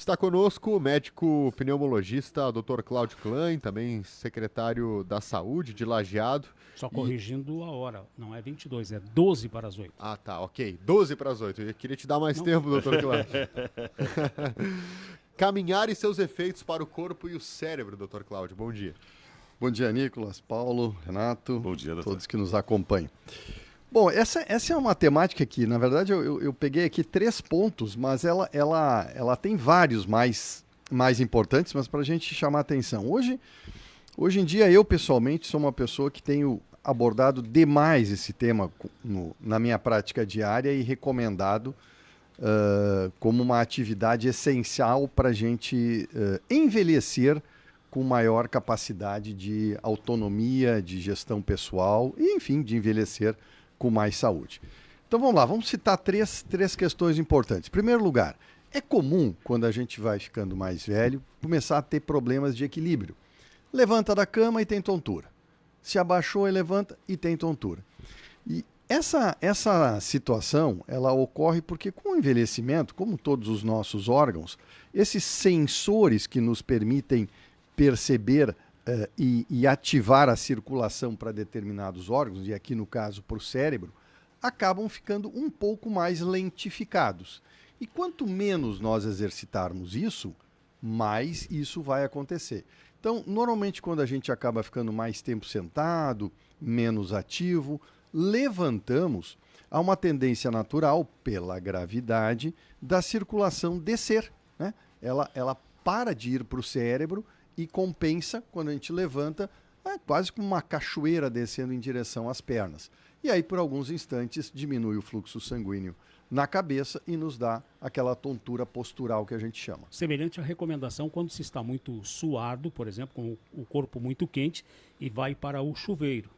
Está conosco o médico pneumologista Dr. Cláudio Klein, também secretário da Saúde de Lajeado. Só corrigindo a hora, não é 22, é 12 para as 8. Ah, tá, ok. 12 para as 8. Eu queria te dar mais tempo, Dr. Cláudio. Caminhar e seus efeitos para o corpo e o cérebro, Dr. Cláudio. Bom dia. Bom dia, Nicolas, Paulo, Renato, Bom dia, doutor. Todos que nos acompanham. Bom, essa é uma temática que, na verdade, eu peguei aqui 3 pontos, mas ela tem vários mais importantes, mas para a gente chamar a atenção. Hoje em dia, eu pessoalmente sou uma pessoa que tenho abordado demais esse tema na minha prática diária e recomendado como uma atividade essencial para a gente envelhecer com maior capacidade de autonomia, de gestão pessoal e, enfim, de envelhecer com mais saúde. Então vamos lá, vamos citar três questões importantes. Em primeiro lugar, é comum, quando a gente vai ficando mais velho, começar a ter problemas de equilíbrio. Levanta da cama e tem tontura. Se abaixou e levanta e tem tontura. E essa situação, ela ocorre porque com o envelhecimento, como todos os nossos órgãos, esses sensores que nos permitem perceber e ativar a circulação para determinados órgãos, e aqui no caso para o cérebro, acabam ficando um pouco mais lentificados. E quanto menos nós exercitarmos isso, mais isso vai acontecer. Então, normalmente quando a gente acaba ficando mais tempo sentado, menos ativo, levantamos, há uma tendência natural, pela gravidade, da circulação descer, né? Ela para de ir para o cérebro e compensa, quando a gente levanta, quase como uma cachoeira descendo em direção às pernas. E aí, por alguns instantes, diminui o fluxo sanguíneo na cabeça e nos dá aquela tontura postural que a gente chama. Semelhante à recomendação quando se está muito suado, por exemplo, com o corpo muito quente e vai para o chuveiro.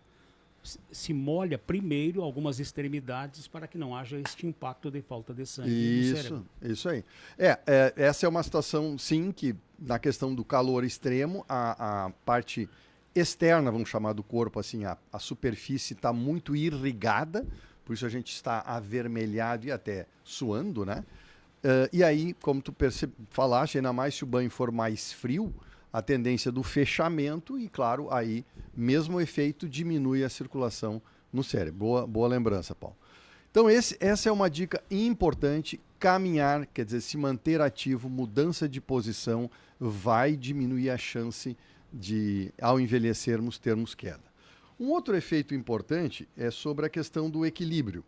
Se molha primeiro algumas extremidades para que não haja este impacto de falta de sangue no cérebro. Isso aí. Essa é uma situação, sim, que na questão do calor extremo, a parte externa, vamos chamar do corpo, assim, a superfície está muito irrigada, por isso a gente está avermelhado e até suando, né? E aí, como tu falaste, ainda mais se o banho for mais frio, a tendência do fechamento e, claro, aí mesmo o efeito diminui a circulação no cérebro. Boa lembrança, Paulo. Então essa é uma dica importante, caminhar, quer dizer, se manter ativo, mudança de posição vai diminuir a chance de, ao envelhecermos, termos queda. Um outro efeito importante é sobre a questão do equilíbrio.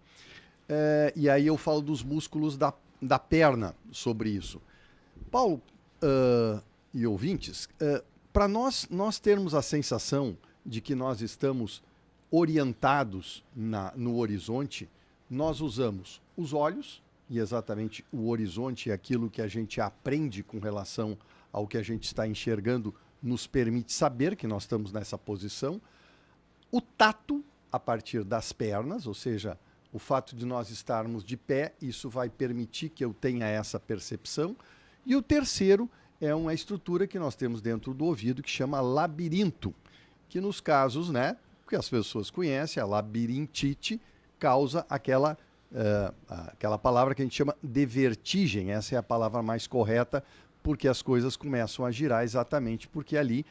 E aí eu falo dos músculos da perna sobre isso. Paulo, e ouvintes, para nós termos a sensação de que nós estamos orientados no horizonte, nós usamos os olhos, e exatamente o horizonte é aquilo que a gente aprende com relação ao que a gente está enxergando, nos permite saber que nós estamos nessa posição. O tato, a partir das pernas, ou seja, o fato de nós estarmos de pé, isso vai permitir que eu tenha essa percepção. E o terceiro é uma estrutura que nós temos dentro do ouvido que chama labirinto, que nos casos, né, que as pessoas conhecem, a labirintite, causa aquela palavra que a gente chama de vertigem. Essa é a palavra mais correta, porque as coisas começam a girar exatamente porque ali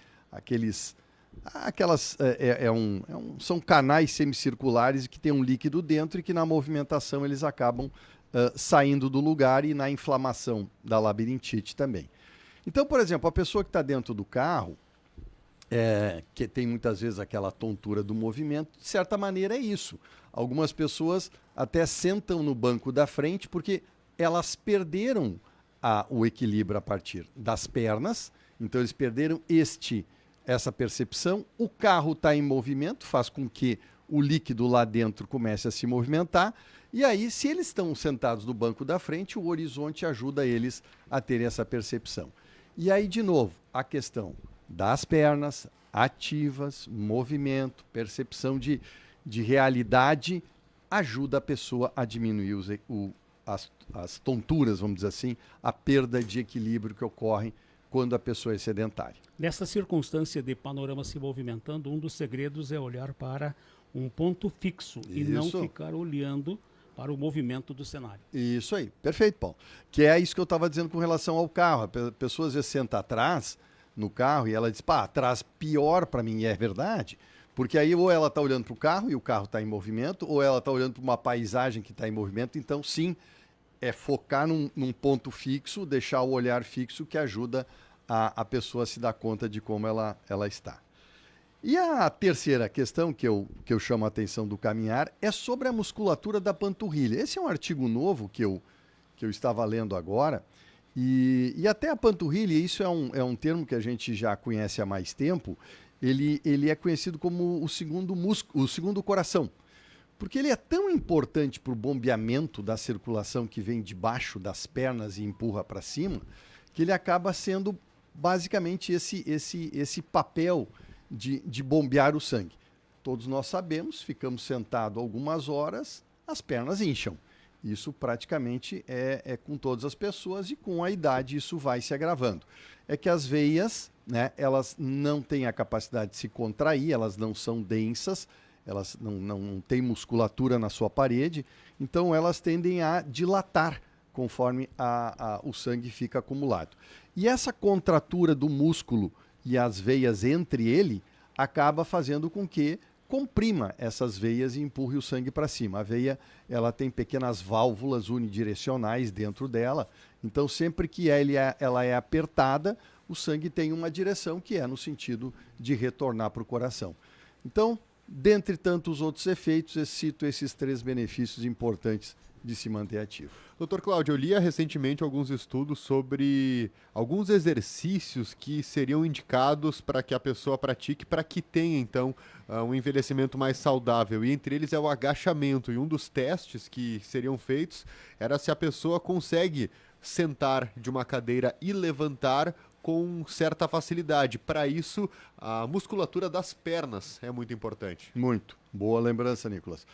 são canais semicirculares que tem um líquido dentro e que na movimentação eles acabam saindo do lugar e na inflamação da labirintite também. Então, por exemplo, a pessoa que está dentro do carro, que tem muitas vezes aquela tontura do movimento, de certa maneira é isso. Algumas pessoas até sentam no banco da frente porque elas perderam o equilíbrio a partir das pernas, então eles perderam essa percepção. O carro está em movimento, faz com que o líquido lá dentro comece a se movimentar, e aí, se eles estão sentados no banco da frente, o horizonte ajuda eles a terem essa percepção. E aí, de novo, a questão das pernas ativas, movimento, percepção de realidade, ajuda a pessoa a diminuir as tonturas, vamos dizer assim, a perda de equilíbrio que ocorre quando a pessoa é sedentária. Nessa circunstância de panorama se movimentando, um dos segredos é olhar para um ponto fixo e não ficar olhando para o movimento do cenário. Isso aí, perfeito, Paulo. Que é isso que eu estava dizendo com relação ao carro. A pessoa às vezes senta atrás no carro e ela diz, pá, atrás pior para mim, e é verdade. Porque aí ou ela está olhando para o carro e o carro está em movimento, ou ela está olhando para uma paisagem que está em movimento. Então, sim, é focar num ponto fixo, deixar o olhar fixo que ajuda a pessoa a se dar conta de como ela está. E a terceira questão que eu chamo a atenção do caminhar é sobre a musculatura da panturrilha. Esse é um artigo novo que eu estava lendo agora, e até a panturrilha, isso é um termo que a gente já conhece há mais tempo, ele é conhecido como o segundo músculo, o segundo coração, porque ele é tão importante para o bombeamento da circulação que vem debaixo das pernas e empurra para cima, que ele acaba sendo basicamente esse papel de bombear o sangue. Todos nós sabemos, ficamos sentados algumas horas, as pernas incham. Isso praticamente é com todas as pessoas e com a idade isso vai se agravando. É que as veias, né, elas não têm a capacidade de se contrair, elas não são densas, elas não têm musculatura na sua parede, então elas tendem a dilatar conforme o sangue fica acumulado. E essa contratura do músculo e as veias entre ele acaba fazendo com que comprima essas veias e empurre o sangue para cima. A veia, ela tem pequenas válvulas unidirecionais dentro dela, então sempre que ela é apertada, o sangue tem uma direção que é no sentido de retornar para o coração. Então, dentre tantos outros efeitos, eu cito esses 3 benefícios importantes de se manter ativo. Doutor Cláudio, eu lia recentemente alguns estudos sobre alguns exercícios que seriam indicados para que a pessoa pratique, para que tenha, então, um envelhecimento mais saudável. E entre eles é o agachamento. E um dos testes que seriam feitos era se a pessoa consegue sentar de uma cadeira e levantar com certa facilidade. Para isso, a musculatura das pernas é muito importante. Muito. Boa lembrança, Nicolas.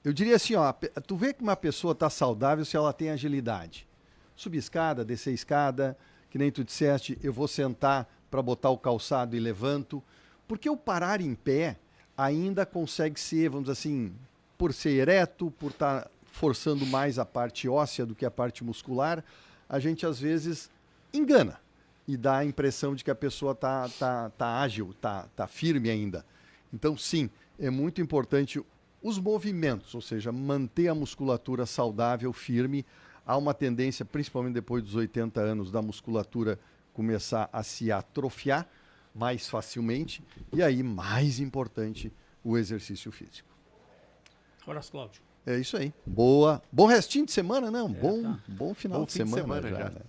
Eu diria assim, ó, tu vê que uma pessoa está saudável se ela tem agilidade. Subir escada, descer escada, que nem tu disseste, eu vou sentar para botar o calçado e levanto. Porque o parar em pé ainda consegue ser, vamos dizer assim, por ser ereto, por estar forçando mais a parte óssea do que a parte muscular, a gente às vezes engana e dá a impressão de que a pessoa tá ágil, tá firme ainda. Então, sim, é muito importante os movimentos, ou seja, manter a musculatura saudável, firme. Há uma tendência, principalmente depois dos 80 anos, da musculatura começar a se atrofiar mais facilmente. E aí, mais importante, o exercício físico. Abraço, Cláudio. É isso aí. Boa. Bom restinho de semana, não? Tá. Bom final de semana, já. Né?